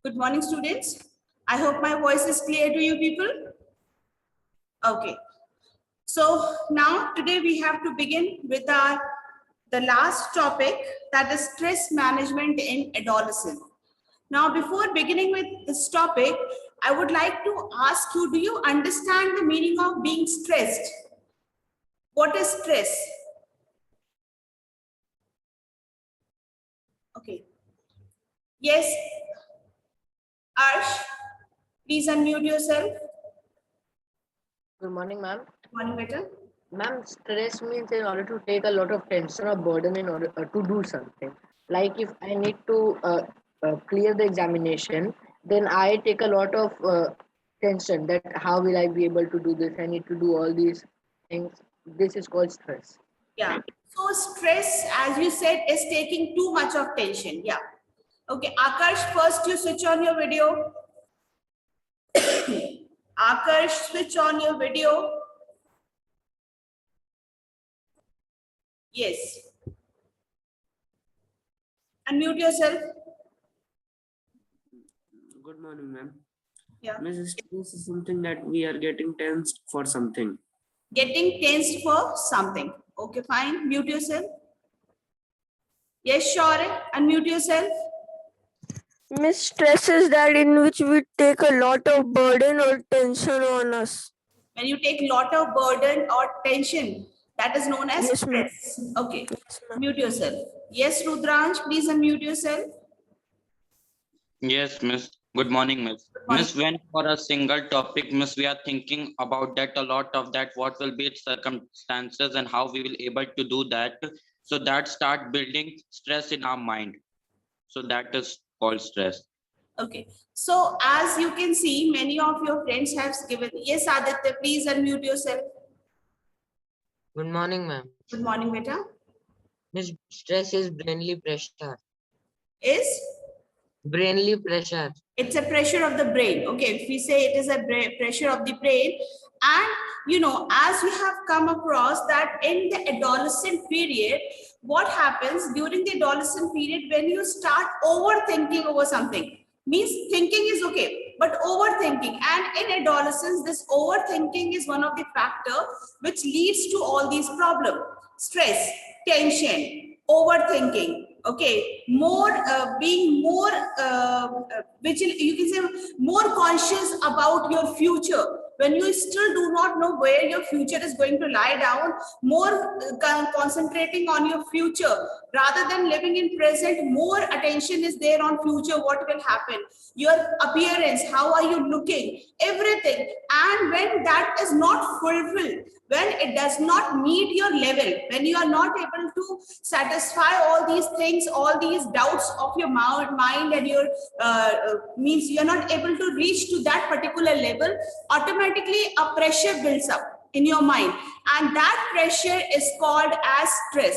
Good morning, students. I hope my voice is clear to you people. Okay. So now today we have to begin with the last topic, that is stress management in adolescence. Now, before beginning with this topic, I would like to ask you, do you understand the meaning of being stressed? What is stress? Okay. Yes, Arsh, please unmute yourself. Good morning, ma'am. Good morning, better. Ma'am, stress means in order to take a lot of tension or burden in order to do something. Like if I need to clear the examination, then I take a lot of tension that how will I be able to do this? I need to do all these things. This is called stress. Yeah. So stress, as you said, is taking too much of tension. Yeah. Okay. Akash, first you switch on your video. Akash, switch on your video. Yes. Unmute yourself. Good morning, ma'am. Yeah. Miss, stress is something that we are getting tensed for something. Getting tensed for something. Okay, fine. Mute yourself. Yes, sure. Unmute yourself. Miss, stress is that in which we take a lot of burden or tension on us. When you take lot of burden or tension, that is known as Yes, ma'am. stress. Okay. Yes, ma'am. Mute yourself. Yes, Rudransh, please unmute yourself. Yes, Miss. Good morning, Miss. morning. Miss, when for a single topic, Miss, we are thinking about that a lot of that, what will be its circumstances and how we will able to do that. So that start building stress in our mind. So that is called stress. Okay. So as you can see, many of your friends have given. Yes, Aditya, please unmute yourself. Good morning, ma'am. Good morning, beta. Miss, stress is brainly pressure. Is Brainly pressure. it's a pressure of the brain. Okay, if we say it is a pressure of the brain, and you know, as we have come across that in the adolescent period, what happens during the adolescent period when you start overthinking over something? Means thinking is okay, but overthinking, and in adolescence, this overthinking is one of the factor which leads to all these problems: stress, tension, overthinking. Okay, more being more vigilant, you can say more conscious about your future. When you still do not know where your future is going to lie down, more concentrating on your future rather than living in present, more attention is there on future, what will happen, your appearance, how are you looking, everything. And when that is not fulfilled, when it does not meet your level, when you are not able to satisfy all these things, all these doubts of your mind, and your means you are not able to reach to that particular level, automatically a pressure builds up in your mind, and that pressure is called as stress.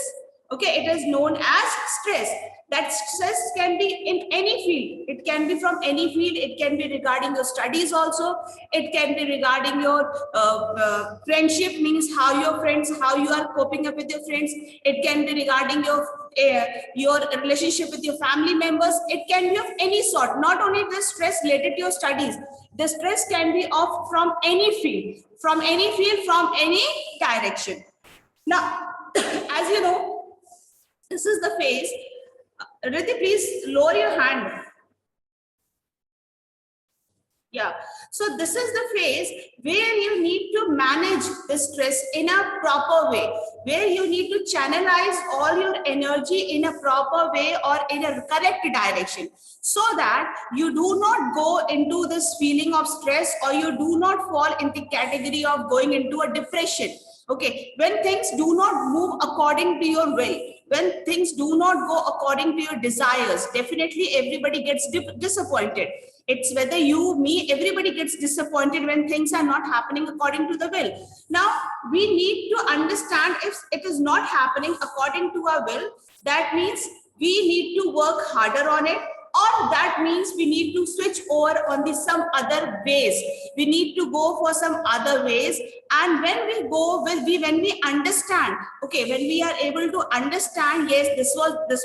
Okay, it is known as stress. That stress can be in any field. It can be from any field. It can be regarding your studies also. It can be regarding your friendship, means how your friends, how you are coping up with your friends. It can be regarding your relationship with your family members. It can be of any sort. Not only the stress related to your studies. The stress can be of from any field, from any direction. Now, as you know, this is the phase. Riti, please lower your hand. Yeah. So this is the phase where you need to manage the stress in a proper way, where you need to channelize all your energy in a proper way or in a correct direction, so that you do not go into this feeling of stress, or you do not fall in the category of going into a depression. Okay, when things do not move according to your will, when things do not go according to your desires, definitely everybody gets disappointed. It's whether you, me, everybody gets disappointed when things are not happening according to the will. Now, we need to understand if it is not happening according to our will, that means we need to work harder on it, or or that means we need to switch over on the some other ways. We need to go for some other ways. And when we go with when we understand, okay, when we are able to understand, yes, this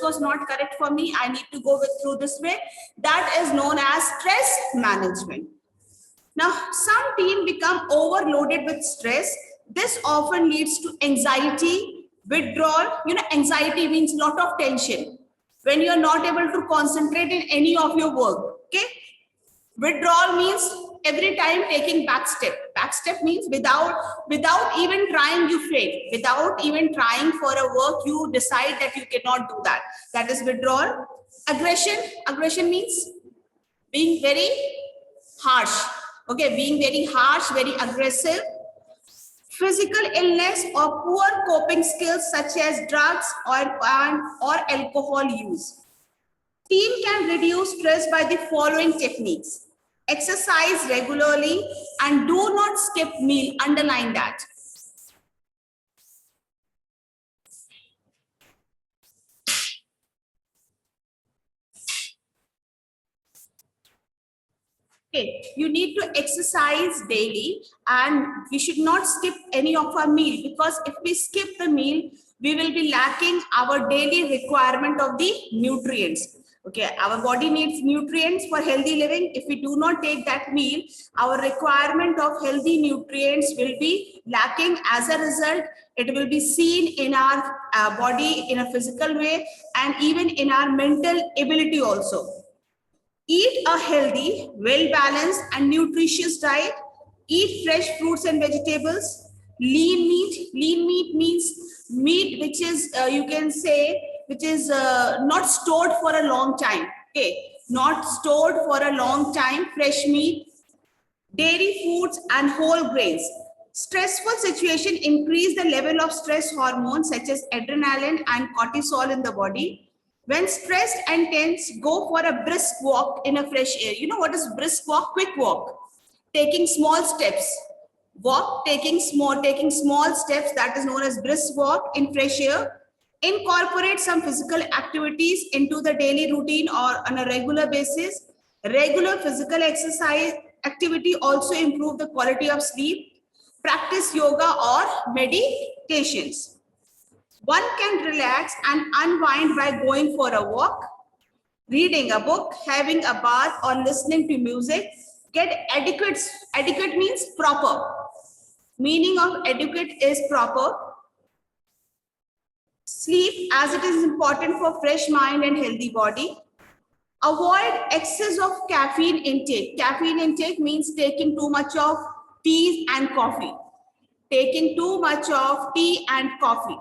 was not correct for me, I need to go through this way, that is known as stress management. Now, some team become overloaded with stress. This often leads to anxiety, withdrawal. Anxiety means lot of tension. When you are not able to concentrate in any of your work, okay? Withdrawal means every time taking back step. Back step means without even trying, you fail. Without even trying for a work, you decide that you cannot do that. That is withdrawal. Aggression means being very harsh. Okay, being very harsh, very aggressive. Physical illness or poor coping skills such as drugs or alcohol use. Team can reduce stress by the following techniques. Exercise regularly and do not skip meal. Underline that. Okay, you need to exercise daily and we should not skip any of our meal, because if we skip the meal, we will be lacking our daily requirement of the nutrients. Okay, our body needs nutrients for healthy living. If we do not take that meal, our requirement of healthy nutrients will be lacking. As a result, it will be seen in our body in a physical way and even in our mental ability also. Eat a healthy, well-balanced and nutritious diet. Eat fresh fruits and vegetables. Lean meat. Lean meat means meat which is, you can say, which is not stored for a long time. Okay, not stored for a long time. Fresh meat, dairy foods and whole grains. Stressful situation increase the level of stress hormones such as adrenaline and cortisol in the body. When stressed and tense, go for a brisk walk in a fresh air. You know what is brisk walk? Quick walk. Taking small steps. Walk, taking small steps, that is known as brisk walk in fresh air. Incorporate some physical activities into the daily routine or on a regular basis. Regular physical exercise activity also improve the quality of sleep. Practice yoga or meditations. One can relax and unwind by going for a walk, reading a book, having a bath, or listening to music. Get adequate. Adequate means proper. Meaning of adequate is proper. Sleep, as it is important for fresh mind and healthy body. Avoid excess of caffeine intake. Caffeine intake means taking too much of tea and coffee. Taking too much of tea and coffee.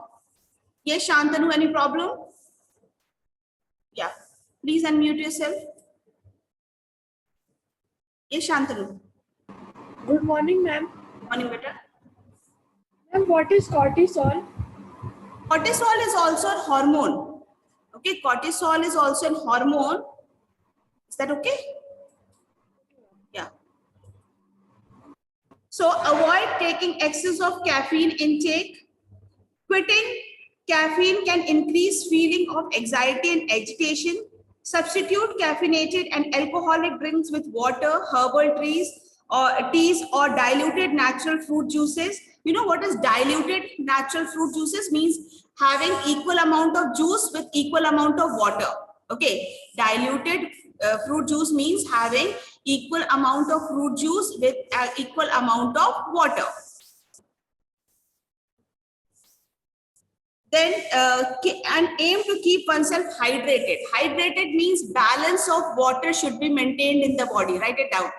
Yes, Shantanu, any problem? Yeah, please unmute yourself. Yes, Shantanu. Good morning, ma'am. Morning, beta. Ma'am, what is cortisol? Cortisol is also a hormone. Okay, cortisol is also a hormone. Is that okay? Yeah. So avoid taking excess of caffeine intake. Quitting caffeine can increase feeling of anxiety and agitation. Substitute caffeinated and alcoholic drinks with water, herbal teas or diluted natural fruit juices. You know what is diluted natural fruit juices? Means having equal amount of juice with equal amount of water. Okay, diluted fruit juice means having equal amount of fruit juice with equal amount of water. Then and aim to keep oneself hydrated. Hydrated means balance of water should be maintained in the body. Write it down.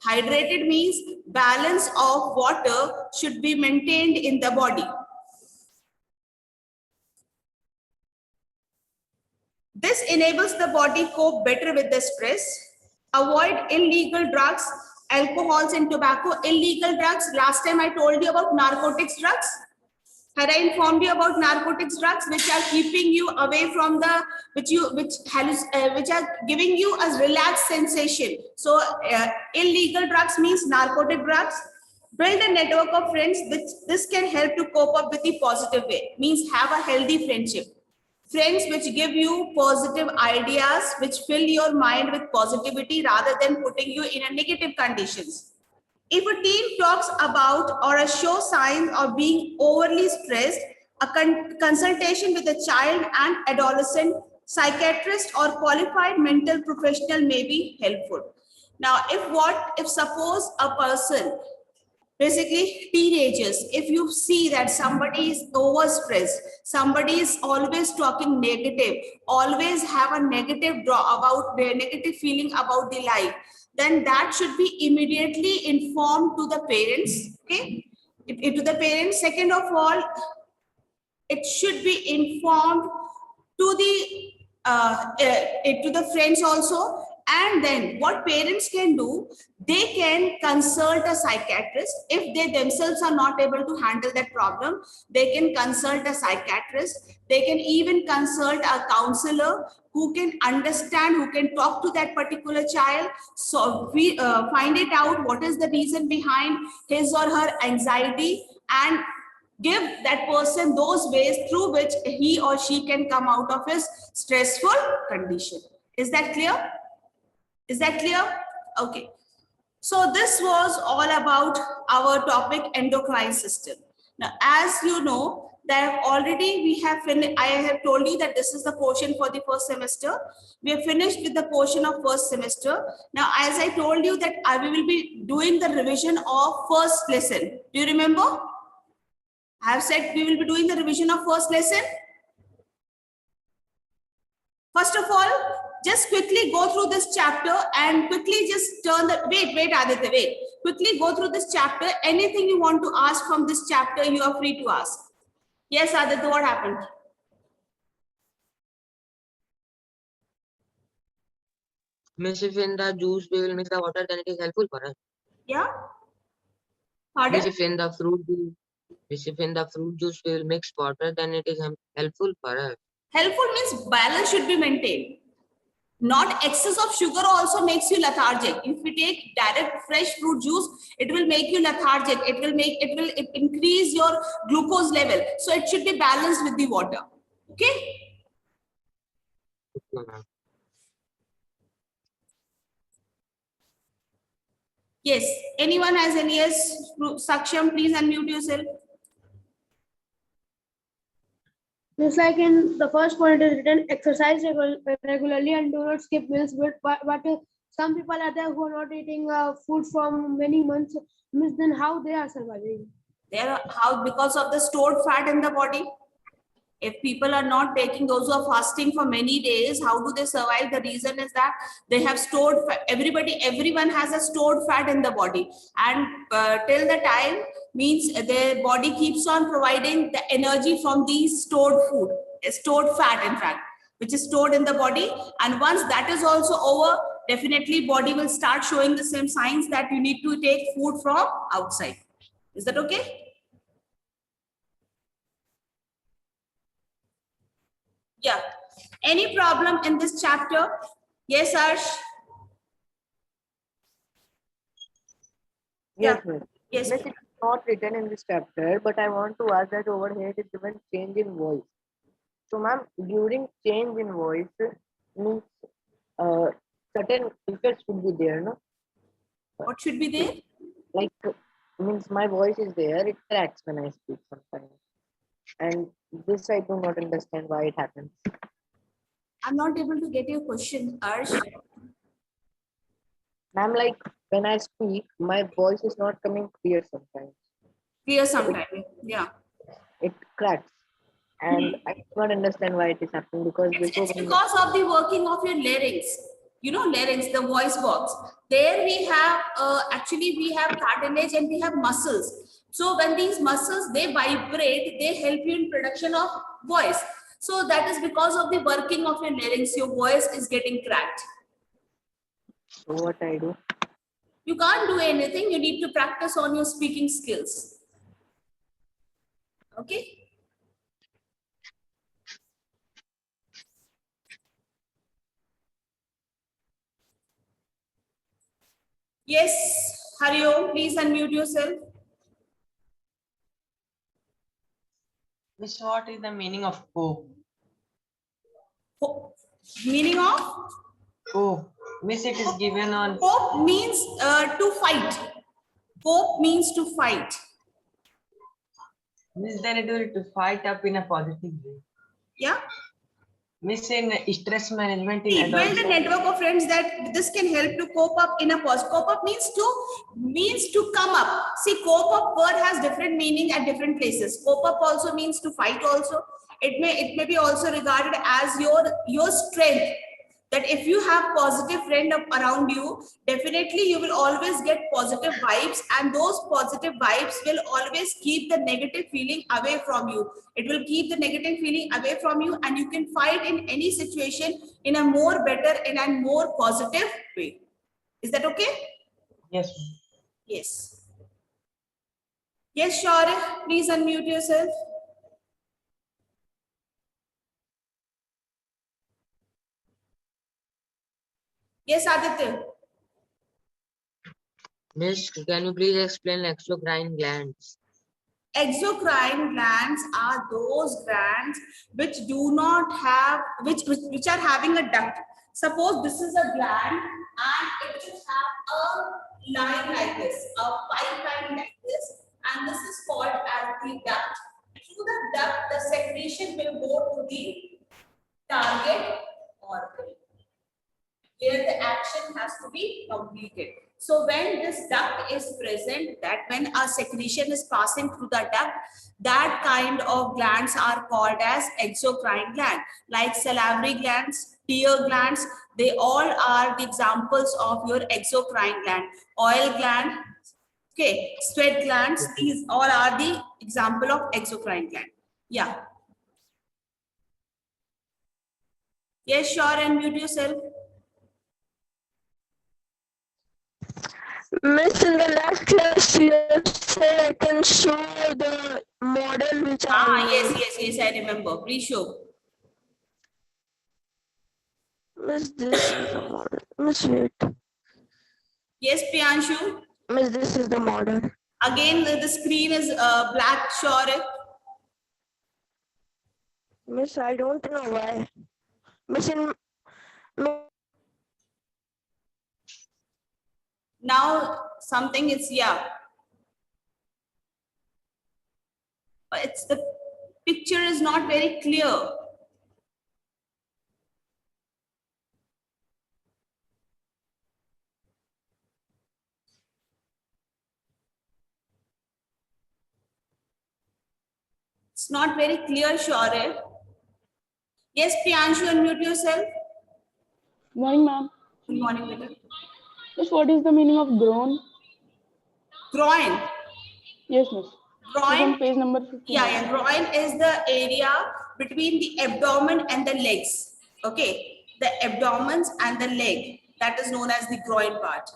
Hydrated means balance of water should be maintained in the body. This enables the body cope better with the stress. Avoid illegal drugs, alcohols and tobacco. Illegal drugs, last time I told you about narcotics drugs. Had I informed you about narcotics drugs which are keeping you away from the, which are giving you a relaxed sensation. So illegal drugs means narcotic drugs. Build a network of friends. This can help to cope up with the positive way. Means have a healthy friendship. Friends which give you positive ideas, which fill your mind with positivity rather than putting you in a negative conditions. If a teen talks about or show signs of being overly stressed, a consultation with a child and adolescent psychiatrist or qualified mental professional may be helpful. Now, if suppose a person, basically teenagers, if you see that somebody is overstressed, somebody is always talking negative, always have a negative draw about their negative feeling about the life, then that should be immediately informed to the parents. Okay, to the parents. Second of all, it should be informed to the friends also. And then what parents can do, they can consult a psychiatrist. If they themselves are not able to handle that problem, they can consult a psychiatrist. They can even consult a counselor who can understand, who can talk to that particular child. So we find it out what is the reason behind his or her anxiety, and give that person those ways through which he or she can come out of his stressful condition. Is that clear? Is that clear? Okay. So this was all about our topic endocrine system. Now, as you know, that already we have finished. I have told you that this is the portion for the first semester. We have finished with the portion of first semester. Now, as I told you that we will be doing the revision of first lesson. Do you remember? I have said we will be doing the revision of first lesson. First of all, just quickly go through this chapter and quickly just turn the, wait, Aditya, wait. Quickly go through this chapter. Anything you want to ask from this chapter, you are free to ask. Yes, Aditya, what happened? Miss, if in the juice we will mix the water, then it is helpful for us. Yeah? Pardon? Miss, if in the fruit juice we will mix water, then it is helpful for us. Helpful means balance should be maintained. Not excess of sugar also makes you lethargic. If we take direct fresh fruit juice, it will make you lethargic. It will increase your glucose level. So it should be balanced with the water. Okay? Okay, ma'am. Yes. Anyone has any yes? Saksham, please unmute yourself. Just like in the first point, it is written exercise regularly and do not skip meals. But some people are there who are not eating food from many months. Means then how they are surviving? How? Because of the stored fat in the body. If people are not taking, those who are fasting for many days, how do they survive? The reason is that they have stored fat. Everyone has a stored fat in the body, and till the time means their body keeps on providing the energy from these stored food, stored fat, in fact, which is stored in the body. And once that is also over, definitely body will start showing the same signs that you need to take food from outside. Is that okay? Yeah. Any problem in this chapter? Yes, Arsh? Yes, miss. Yes. Miss, it's not written in this chapter, but I want to ask that over here it is given change in voice. So, ma'am, during change in voice, means certain effects would be there, no? What should be there? Like, means my voice is there, it cracks when I speak sometimes. And this I do not understand why it happens. I'm not able to get your question, Arsh. Ma'am, like when I speak, my voice is not coming clear sometimes. Clear sometime. Yeah. It cracks. And I do not understand why it is happening because It's because of the working of your larynx. You know, larynx, the voice box. There we have, actually we have cartilage and we have muscles. So when these muscles, they vibrate, they help you in production of voice. So that is because of the working of your larynx, your voice is getting cracked. So what I do? You can't do anything. You need to practice on your speaking skills. Okay. Yes, Hariom, please unmute yourself. Miss, what is the meaning of hope? Meaning of Oh, miss, it is given on. cope means to fight. Cope means to fight. Miss, then it will to fight up in a positive way. Yeah. Miss, in stress management in See, build a adolescence. network of friends that this can help to cope up in a positive. Cope up means to come up. See, cope up word has different meaning at different places. Cope up also means to fight also. It may be also regarded as your strength. That if you have positive friend around you, definitely you will always get positive vibes, and those positive vibes will always keep the negative feeling away from you. It will keep the negative feeling away from you, and you can fight in any situation in a more better and a more positive way. Is that okay? Yes. Yes. Yes, Shaurya, please unmute yourself. Yes, Aditya. Miss, can you please explain exocrine glands? Exocrine glands are those glands which do not have, which are having a duct. Suppose this is a gland and it will have a line like this, a pipeline like this, and this is called as the duct. Through the duct, the secretion will go to the target organ, where the action has to be completed. So when this duct is present, that when a secretion is passing through the duct, that kind of glands are called as exocrine gland, like salivary glands, tear glands. They all are the examples of your exocrine gland. Oil gland, okay, sweat glands, these all are the example of exocrine gland. Yeah. Yes, sure, unmute yourself. Miss, in the last class, you have said I can show the model which I Yes, I remember. Please show. Miss, this is the model. Miss, wait. Yes, Priyanshu. Miss, this is the model. Again, the screen is black, sure. Miss, I don't know why. Miss, Now something is, yeah. But it's the picture is not very clear. It's not very clear, sure. Yes, Priyanshu, unmute yourself. Morning, ma'am. Good morning, Peter. Miss, what is the meaning of groin? Groin. Yes, miss. It's Groin. on page number 15. Yeah. Groin is the area between the abdomen and the legs. Okay. The abdomen and the leg. That is known as the groin part.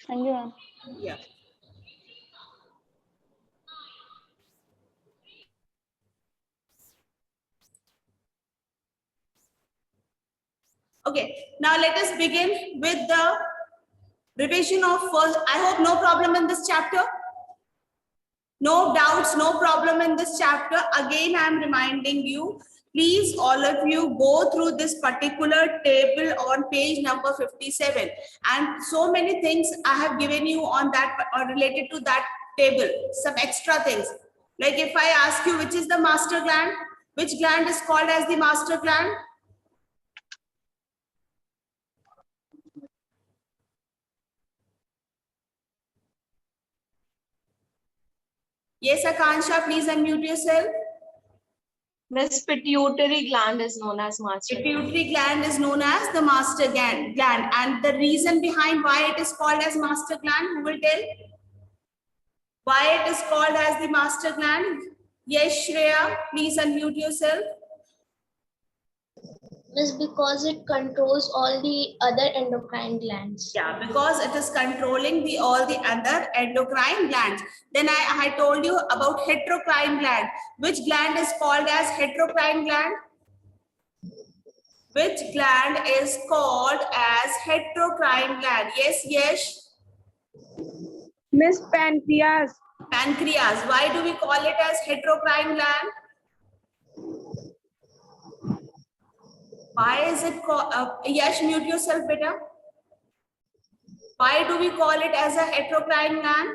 Thank you, ma'am. Yeah. Okay, now let us begin with the revision of first. I hope no problem in this chapter. No doubts, no problem in this chapter. Again, I am reminding you, please all of you go through this particular table on page number 57. And so many things I have given you on that or related to that table, some extra things. Like if I ask you which is the master gland, which gland is called as the master gland? Yes, Akansha, please unmute yourself. Miss, pituitary gland is known as master gland. Pituitary gland is known as the master gland. And the reason behind why it is called as master gland, who will tell? Why it is called as the master gland? Yes, Shreya, please unmute yourself. Is because it controls all the other endocrine glands. Yeah, because it is controlling all the other endocrine glands. Then I told you about heterocrine gland. Which gland is called as heterocrine gland? Which gland is called as heterocrine gland? Yes. Miss, pancreas. Pancreas. Why do we call it as heterocrine gland? Why is it called, Yash, mute yourself, beta. Why do we call it as a heterocrine gland?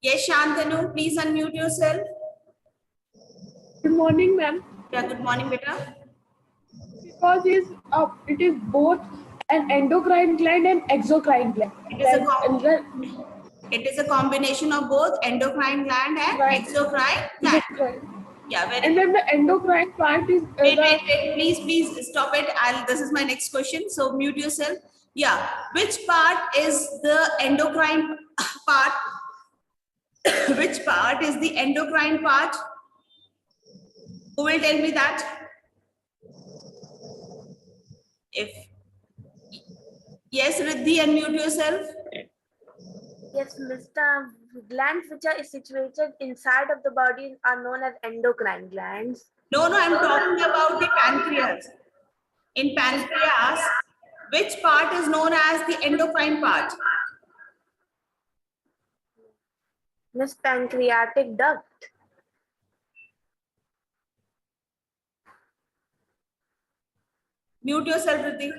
Yes, Shantanu, please unmute yourself. Good morning, ma'am. Yeah, good morning, beta. Because it is both an endocrine gland and exocrine gland. It is a combination of both endocrine gland and Right. exocrine gland. Yeah, very And good. then the endocrine part is Wait, please stop it. This is my next question. So mute yourself. Yeah, which part is the endocrine part? Which part is the endocrine part? Who will tell me that? Yes, Riddhi, unmute yourself. Yes, Mr. Glands which are situated inside of the body are known as endocrine glands. No, I'm talking about the pancreas. In pancreas, which part is known as the endocrine part? Miss pancreatic duct. Mute yourself, Riddhi.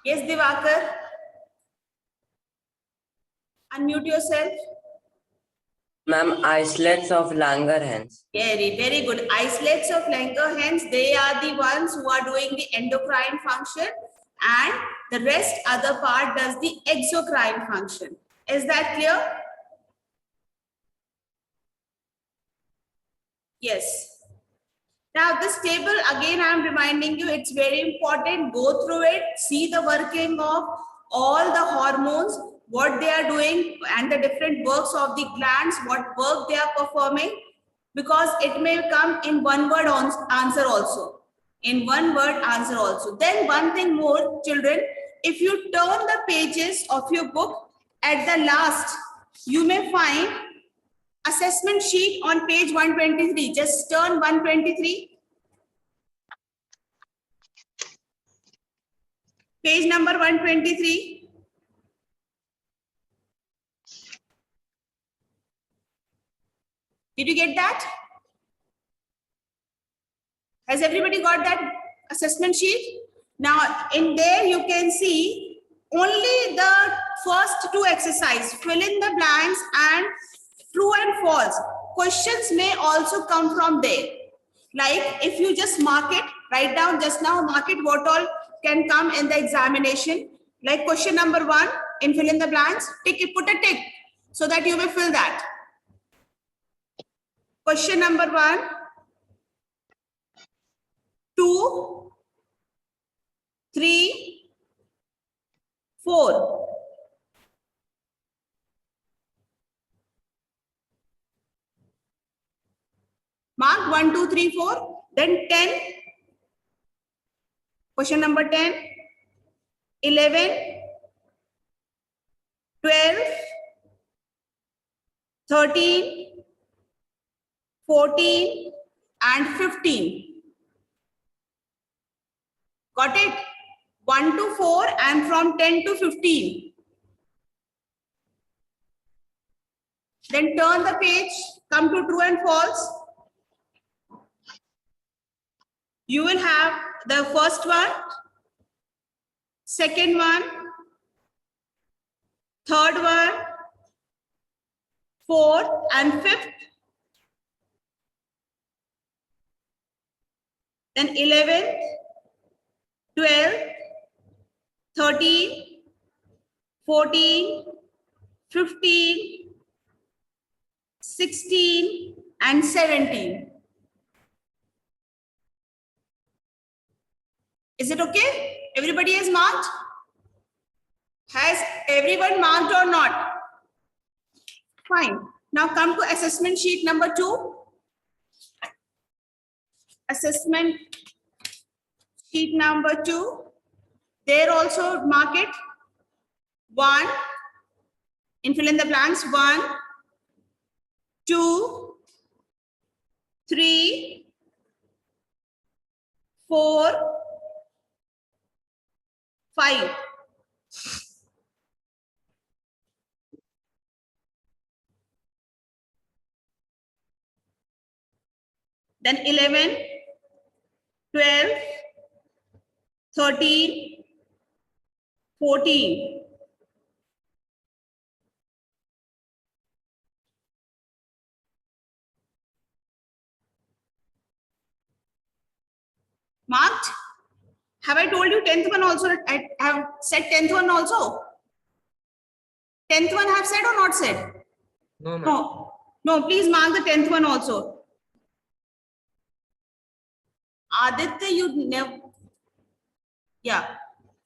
Yes, Divakar. Unmute yourself. Ma'am, islets of Langerhans. Very good. Islets of Langerhans, they are the ones who are doing the endocrine function, and the rest other part does the exocrine function. Is that clear? Yes. Now this table, again I am reminding you, it's very important. Go through it, see the working of all the hormones, what they are doing, and the different works of the glands, what work they are performing, because it may come in one word answer also. In one word answer also. Then one thing more, children, if you turn the pages of your book, at the last, you may find assessment sheet on page 123. Just turn 123. Page number 123. Did you get that? Has everybody got that assessment sheet? Now, in there you can see only the first two exercises, fill in the blanks and true and false. Questions may also come from there. Like if you just mark it, write down just now, mark it what all can come in the examination. Like question number 1, in fill in the blanks, tick it, put a tick so that you may fill that. Question number 1, 2, 3, 4. Mark 1, 2, 3, 4. Then 10. Question number 10. 11. 12. 13. 14. And 15. Got it? 1 to 4 and from 10 to 15. Then turn the page, come to true and false. You will have the first one, second one, third one, fourth and fifth. Then 11th, 12th, 13, 14, 15, 16 and 17. Is it okay? Everybody has marked? Has everyone marked or not? Fine. Now come to assessment sheet number 2. Assessment sheet number 2. There also mark it. 1. In fill in the blanks. 1, 2, 3, 4, 5. then 11, 12, 13, 14. Marked? Have I told you 10th one also? I have said 10th one also. 10th one have said or not said? No, ma'am. No. No, please mark the 10th one also. Aditya, you never. Yeah.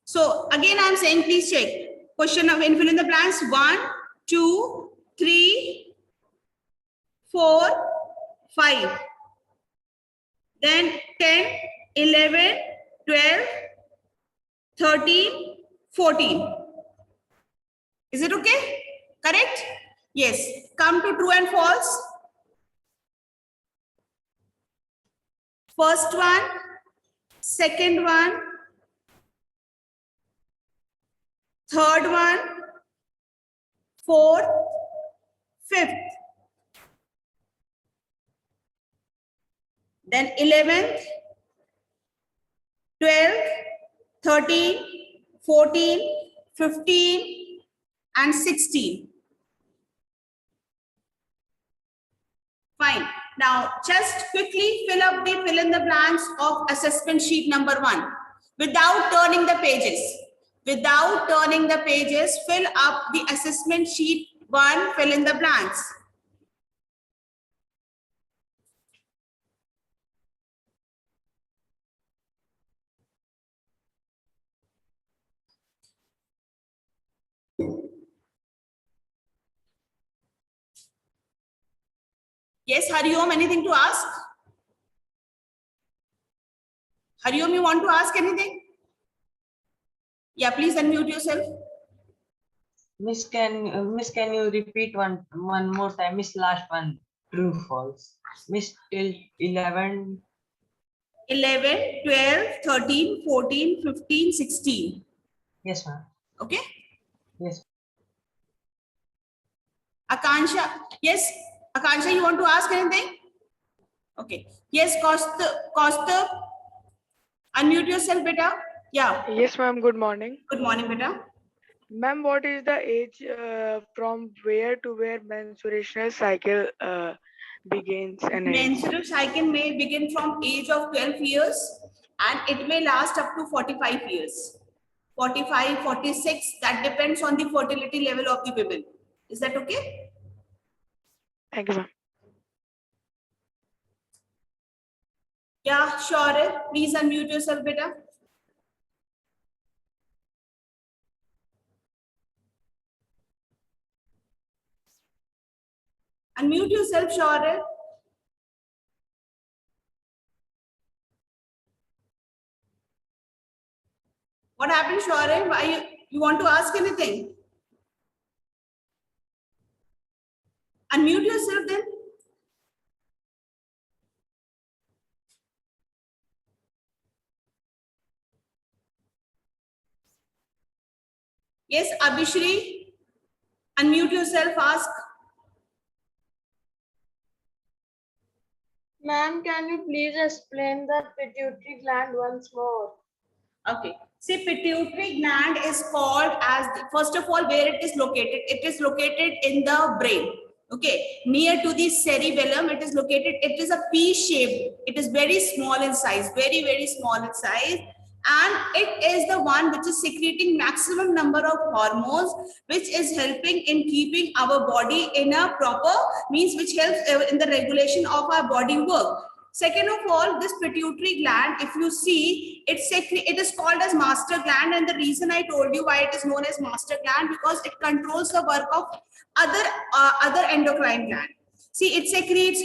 So again, I'm saying, please check. Question of fill in the blanks. 1, 2, 3, 4, 5. Then 10, 11, 12, 13, 14. Is it okay? Correct? Yes. Come to true and false. First one, second one, third one, fourth, fifth. Then 11th, 12th, 13, 14, 15, and 16. Fine. Now, just quickly fill in the blanks of assessment sheet number 1 without turning the pages. Without turning the pages, fill up the assessment sheet 1, fill in the blanks. Yes, Hariom, anything to ask? Hariom, you want to ask anything? Yeah, please unmute yourself. Miss, can you repeat one more time? Miss, last one, true, false. Miss, till 11. 11, 12, 13, 14, 15, 16. Yes, ma'am. Okay. Yes. Akansha, yes. Akansha, you want to ask anything? Okay. Yes, Costa, unmute yourself, beta. Yeah. Yes, ma'am. Good morning. Good morning, beta. Ma'am, what is the age from where to where menstruational cycle begins and ends? Menstrual cycle may begin from age of 12 years and it may last up to 45 years. 45, 46, that depends on the fertility level of the women. Is that okay? Thank you, ma'am. Yeah, sure. Please unmute yourself, beta. Unmute yourself, sure. What happened, Shaurya? Why you want to ask anything? Unmute yourself then. Yes, Abhishri, unmute yourself, ask. Ma'am, can you please explain the pituitary gland once more? Okay. See, pituitary gland is called as, first of all, where it is located. It is located in the brain. Okay. Near to the cerebellum, it is located. It is a pea shape. It is very small in size, very, very small in size. And it is the one which is secreting maximum number of hormones, which is helping in keeping our body in a proper, means which helps in the regulation of our body work. Second of all, this pituitary gland, if you see, it is called as master gland, and the reason I told you why it is known as master gland, because it controls the work of other endocrine gland. See, it secretes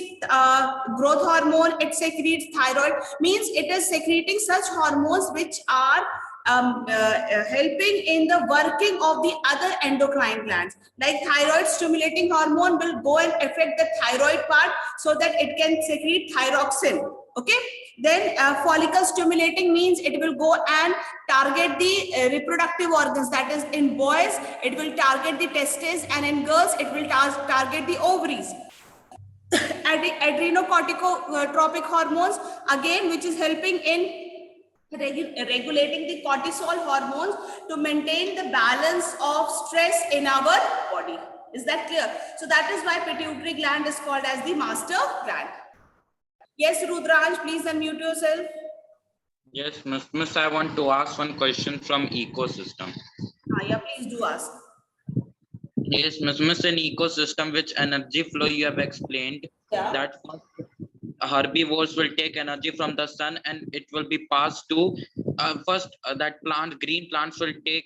growth hormone, it secretes thyroid, means it is secreting such hormones which are helping in the working of the other endocrine glands. Like thyroid stimulating hormone will go and affect the thyroid part so that it can secrete thyroxine. Okay. Then follicle stimulating means it will go and target the reproductive organs. That is, in boys, it will target the testes, and in girls, it will target the ovaries. And adrenocorticotropic hormones, again, which is helping in regulating the cortisol hormones to maintain the balance of stress in our body. Is that clear? So that is why pituitary gland is called as the master gland. Yes, Rudransh, please unmute yourself. Yes, Miss, I want to ask one question from ecosystem. Yeah, please do ask. Yes, Miss, in ecosystem, which energy flow you have explained, that herbivores will take energy from the sun and it will be passed to that green plants will take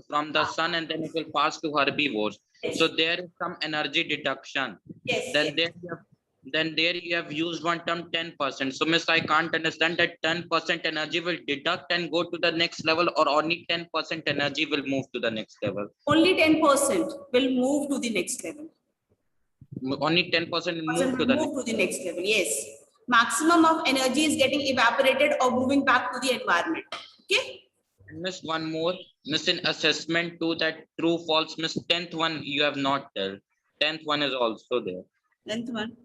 from the sun and then it will pass to herbivores. So there is some energy deduction. Then there you have used one term 10%. So Miss, I can't understand that 10% energy will deduct and go to the next level, or only 10% energy will move to the next level. Only 10% will move to the next level. Only 10% move to the next level. Yes. Maximum of energy is getting evaporated or moving back to the environment. Okay. Miss, one more. Miss, in assessment to that true false, Miss, 10th one you have not told. 10th one is also there. 10th one.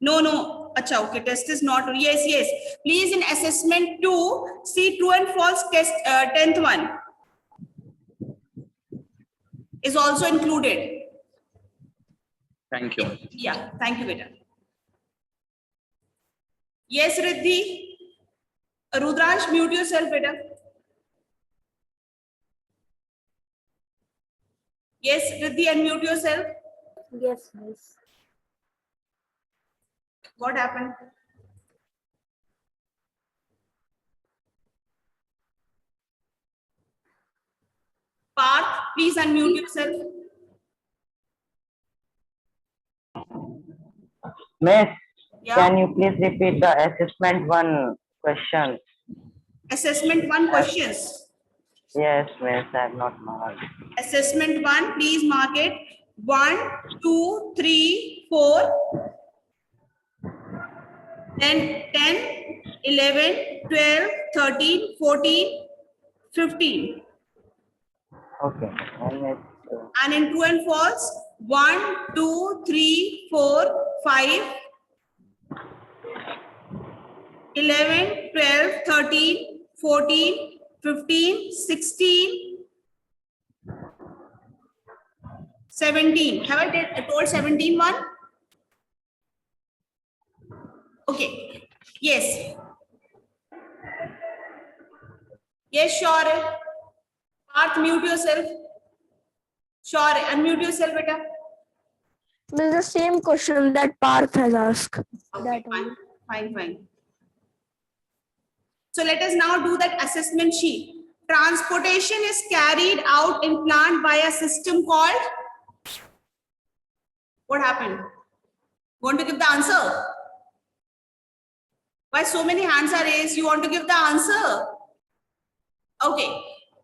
No. Acha, okay. Test is not. Yes. Please, in assessment 2, see true and false test. 10th one is also included. Thank you. Yeah, thank you, beta. Yes, Riddhi. Rudransh, mute yourself, beta. Yes, Riddhi, unmute yourself. Yes, miss. What happened? Parth, please unmute yourself. Miss, Yeah. can you please repeat the assessment 1 question? Assessment 1 questions. Yes, Miss, I have not marked. Assessment 1, please mark it. 1, 2, 3, 4. Then 10, 11, 12, 13, 14, 15. Okay. And in true and false, 1, 2, 3, 4, 5, 11, 12, 13, 14, 15, 16, 17. Have I told 17 one? Okay. Yes. Yes, sure. Parth, mute yourself. Sure, unmute yourself, beta. There's the same question that Parth has asked. Okay, fine. So let us now do that assessment sheet. Transportation is carried out in plant by a system called? What happened? Want to give the answer? Why so many hands are raised? You want to give the answer? Okay,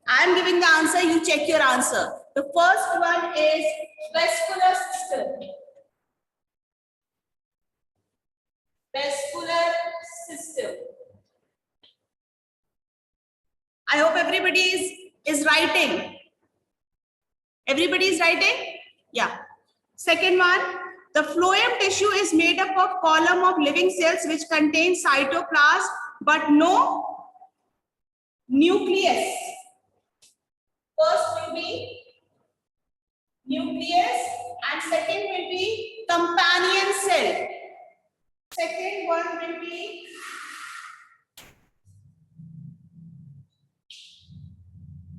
I am giving the answer. You check your answer. The first one is vascular system. Vascular system. I hope everybody is writing. Everybody is writing? Yeah. Second one, the phloem tissue is made up of column of living cells which contain cytoplasm but no nucleus. First will be nucleus and second will be companion cell. Second one will be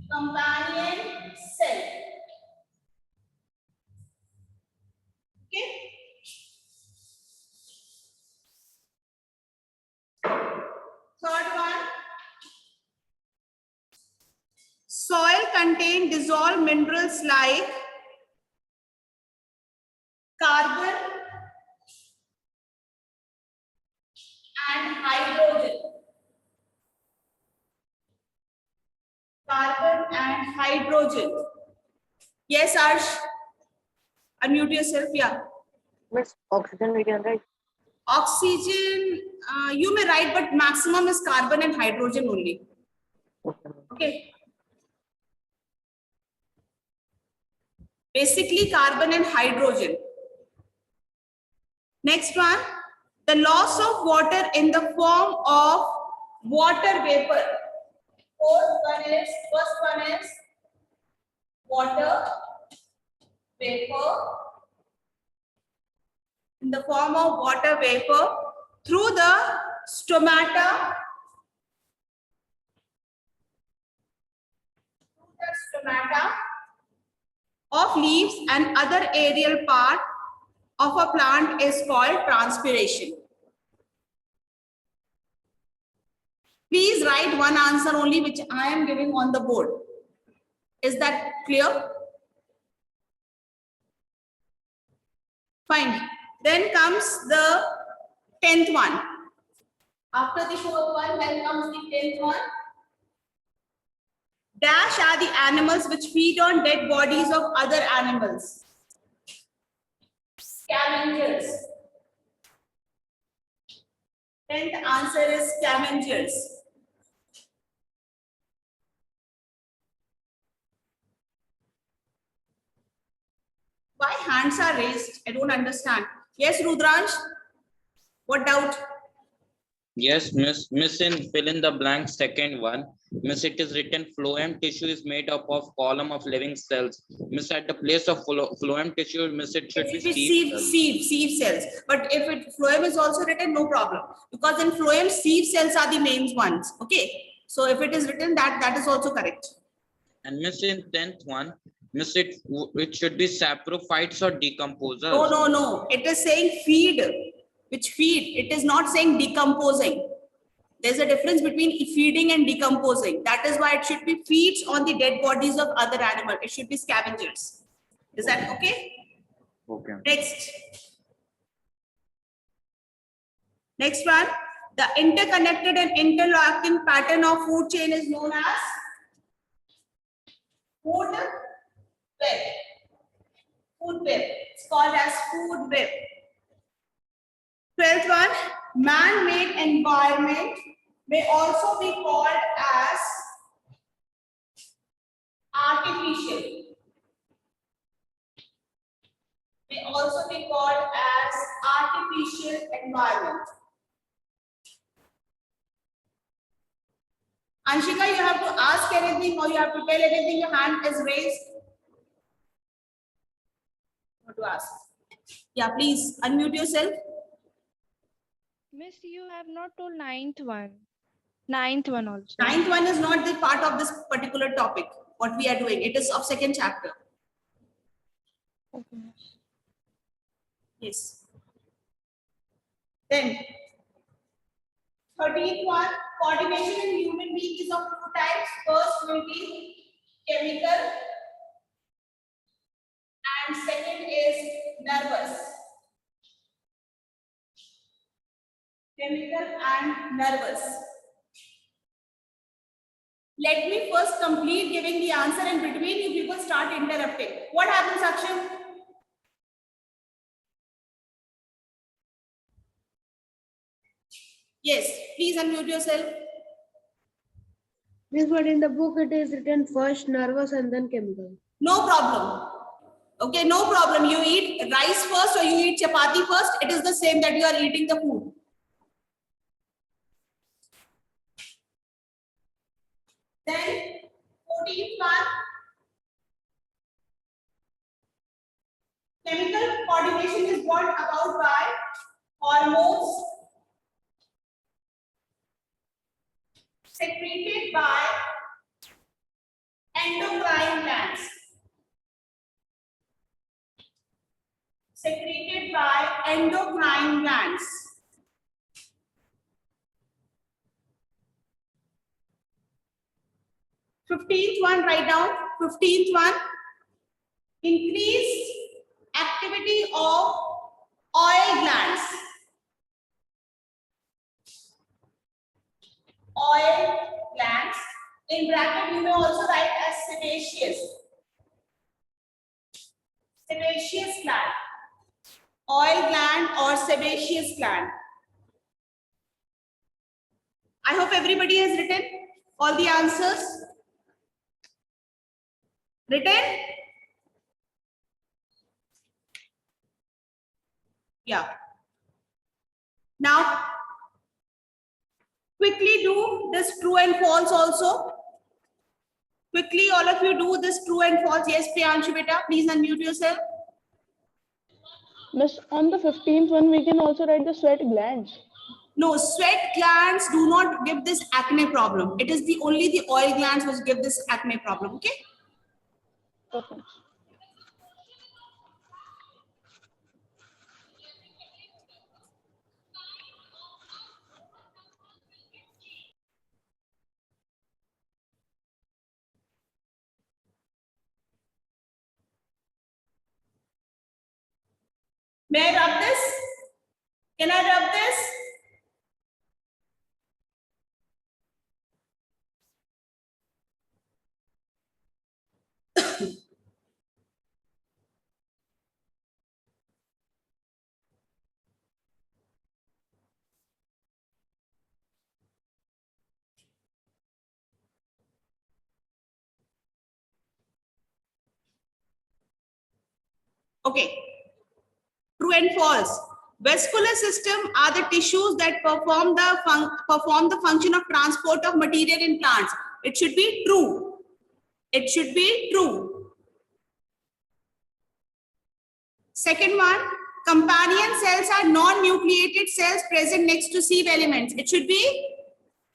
companion cell. Okay. Third one, soil contain dissolved minerals like carbon and hydrogen. Carbon and hydrogen. Yes, Arsh. Unmute yourself. Yeah. Miss, oxygen we can write. Oxygen, you may write, but maximum is carbon and hydrogen only. Okay. Basically, carbon and hydrogen. Next one, the loss of water in the form of water vapor. First one is water vapor in the form of water vapor through the stomata of leaves and other aerial part of a plant is called transpiration. Please write one answer only, which I am giving on the board. Is that clear? Fine. Then comes the 10th one. After the 4th one, then comes the 10th one. Dash are the animals which feed on dead bodies of other animals. Scavengers. 10th answer is scavengers. Why hands are raised? I don't understand. Yes, Rudransh? What doubt? Yes, miss. Miss, in fill in the blank second one. Miss, it is written phloem tissue is made up of column of living cells. Miss, at the place of phloem tissue, miss, it should be sieve cells. But if it phloem is also written, no problem. Because in phloem, sieve cells are the main ones. Okay. So if it is written that is also correct. And miss, in 10th one, miss, it should be saprophytes or decomposers. No. It is saying feed, which feed. It is not saying decomposing. There's a difference between feeding and decomposing. That is why it should be feeds on the dead bodies of other animals. It should be scavengers. Is that okay? Okay. Next one. The interconnected and interlocking pattern of food chain is known as food web. Food web. It's called as food web. 12th one, man-made environment may also be called as artificial. May also be called as artificial environment. Anshika, you have to ask anything or you have to tell anything, your hand is raised. What to ask? Yeah, please unmute yourself. Miss, you have not told ninth one. Ninth one also. Ninth one is not the part of this particular topic, what we are doing. It is of second chapter. Okay. Yes. Then, 13th one, coordination in human being is of two types. First will be chemical and second is nervous. Chemical and nervous. Let me first complete giving the answer, and between you people start interrupting. What happens, Akshay? Yes, please unmute yourself. This word in the book, it is written first nervous and then chemical. No problem. Okay, no problem. You eat rice first or you eat chapati first. It is the same that you are eating the food. Then 14th one. Chemical coordination is brought about by hormones secreted by endocrine glands. Secreted by endocrine glands. Fifteenth one, write down. 15th one, increased activity of oil glands. Oil glands. In bracket, you may also write as sebaceous. Sebaceous gland. Oil gland or sebaceous gland. I hope everybody has written all the answers. Written? Yeah. Now, quickly do this true and false also. Quickly, all of you do this true and false. Yes, Priyanshu beta, please unmute yourself. Miss, on the 15th one, we can also write the sweat glands. No, sweat glands do not give this acne problem. It is only the oil glands which give this acne problem. Okay. Okay. May I rub this? Can I rub this? Okay. True and false. Vascular system are the tissues that perform the function of transport of material in plants. It should be true. It should be true. Second one, companion cells are non-nucleated cells present next to sieve elements. It should be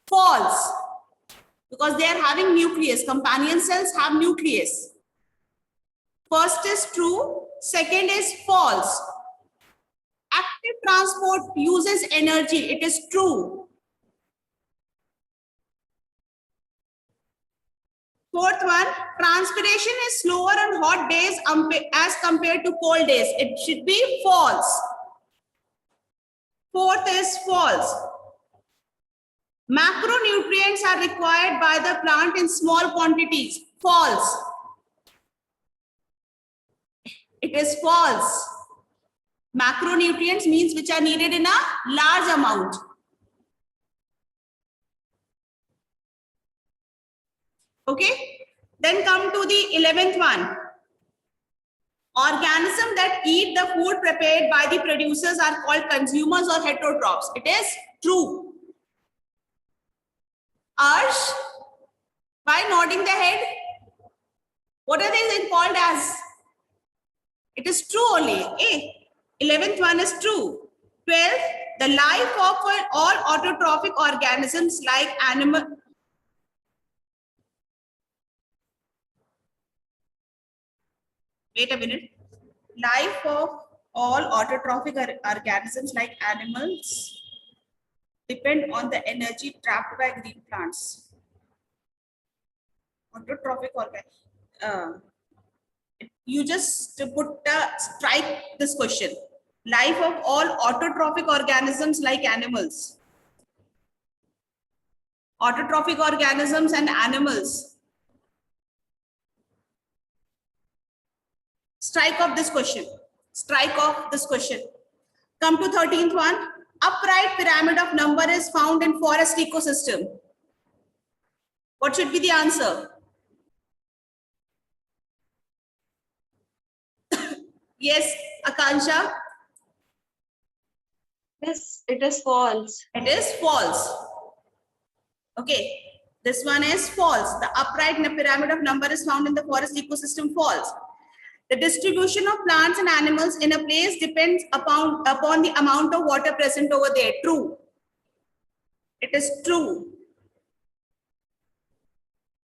false because they are having nucleus. Companion cells have nucleus. First is true. Second is false. Active transport uses energy. It is true. Fourth one, transpiration is slower on hot days as compared to cold days. It should be false. Fourth is false. Macronutrients are required by the plant in small quantities. False. It is false. Macronutrients means which are needed in a large amount. Okay. Then come to the 11th one. Organisms that eat the food prepared by the producers are called consumers or heterotrophs. It is true. Arsh, why nodding the head? What are they called as? It is true only. 11th one is true. 12th, the life of all autotrophic organisms like animal. Wait a minute. Life of all autotrophic organisms like animals depend on the energy trapped by green plants. Autotrophic organisms. You just strike this question. Life of all autotrophic organisms like animals. Autotrophic organisms and animals. Strike off this question. Strike off this question. Come to 13th one. Upright pyramid of number is found in forest ecosystem. What should be the answer? Yes, Akansha. Yes, it is false. It is false. Okay, this one is false. The upright pyramid of number is found in the forest ecosystem. False. The distribution of plants and animals in a place depends upon the amount of water present over there. True. It is true.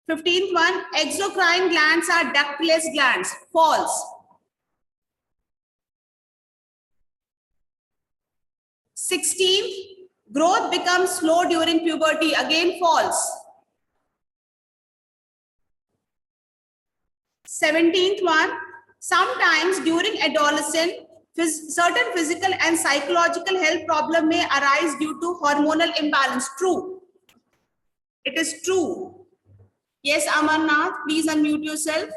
15th one, exocrine glands are ductless glands. False. 16th, growth becomes slow during puberty. Again, false. 17th one, sometimes during adolescence, certain physical and psychological health problem may arise due to hormonal imbalance. True. It is true. Yes, Amarnath, please unmute yourself.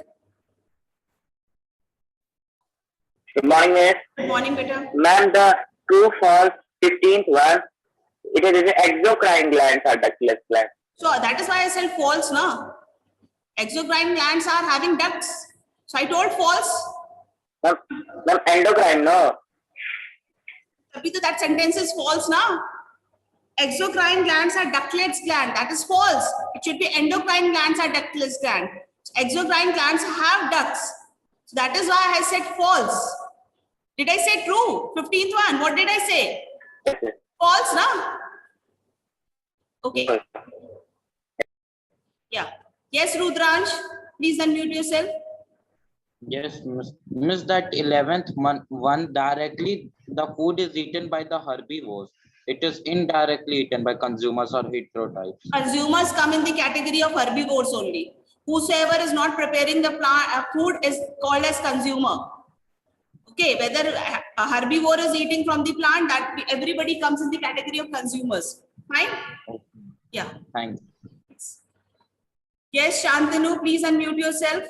Good morning, miss. Good morning, beta. Ma'am, the true false 15th one, it is exocrine glands are ductless glands. So that is why I said false, no? Exocrine glands are having ducts. So I told false. Ma'am, endocrine, no. Abhi to that sentence is false now. Exocrine glands are ductless gland. That is false. It should be endocrine glands are ductless gland. Exocrine glands have ducts. So that is why I said false. Did I say true? 15th one. What did I say? False, no? Okay. Yeah. Yes, Rudransh. Please unmute yourself. Yes, miss that 11th one directly the food is eaten by the herbivores. It is indirectly eaten by consumers or heterotypes. Consumers come in the category of herbivores only. Whosoever is not preparing the plant food is called as consumer. Okay, whether a herbivore is eating from the plant, that everybody comes in the category of consumers. Fine? Yeah. Thanks. Yes, Shantanu, please unmute yourself.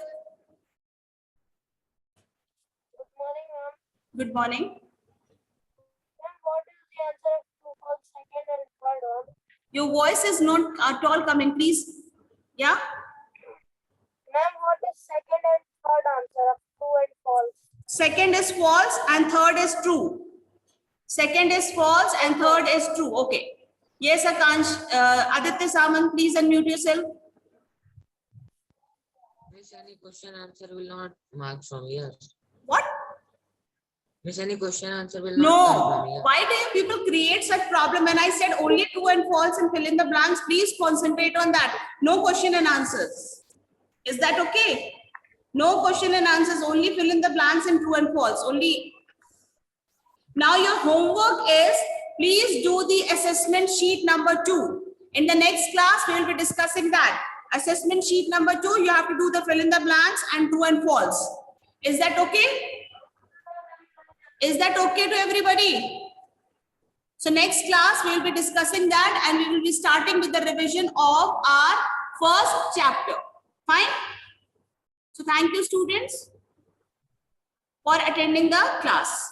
Good morning, ma'am. Good morning. Ma'am, what is the answer of true, false, second, and third one? Your voice is not at all coming, please. Yeah? Ma'am, what is second and third answer of true and false? Second is false and third is true. Second is false and third is true. Okay. Yes, Akansh. Aditya Samant, please unmute yourself. Miss, any question answer will not mark from here. What? Miss, any question answer will not come from No. here. Why do you people create such problem? When I said only true and false and fill in the blanks, please concentrate on that. No question and answers. Is that okay? No question and answers, only fill in the blanks and true and false. Only. Now your homework is, please do the assessment sheet number 2. In the next class, we will be discussing that. Assessment sheet number 2, you have to do the fill in the blanks and true and false. Is that okay? Is that okay to everybody? So next class, we will be discussing that and we will be starting with the revision of our first chapter. Fine? So thank you, students, for attending the class.